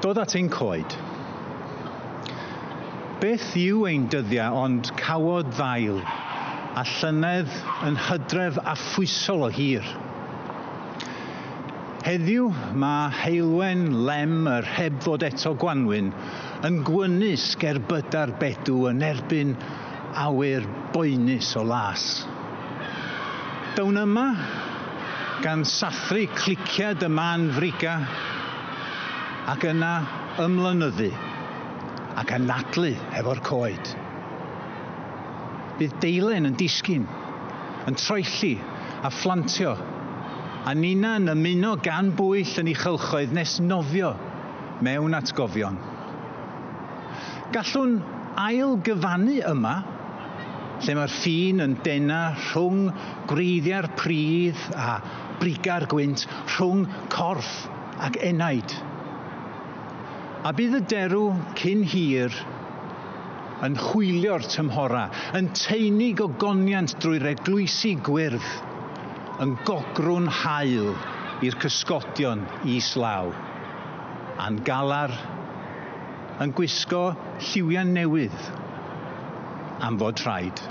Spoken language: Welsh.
dod at ein coed. Beth yw ein dyddiau ond cawod ddail a llynedd yn hydref a phwysol o hir. Heddiw mae heilwen lem yr heb fod eto Gwanwyn yn gwynus ger byda'r bedw yn erbyn awyr boenus o las. Dawn yma gan sathru cliciad y man friga ac yna ymlynyddu ac anadlu efo'r coed. Bydd deilen yn disgyn, yn troelli a phlant,o a nina'n ymuno gan bwyll yn ei chylchoedd nes nofio mewn atgofion. Gallwn ail gyfannu yma, lle mae'r ffin yn dena rhwng gwreiddiau'r pridd a briga'r gwynt, rhwng corff ac enaid. A bydd y derw cyn hir yn hwylio'r tymhora, yn teinu gogoniant drwy'r eglwysi gwyrdd, yn gogrwn haul i'r cysgodion islaw, a'n galar yn gwisgo lliwiau newydd am fod rhaid.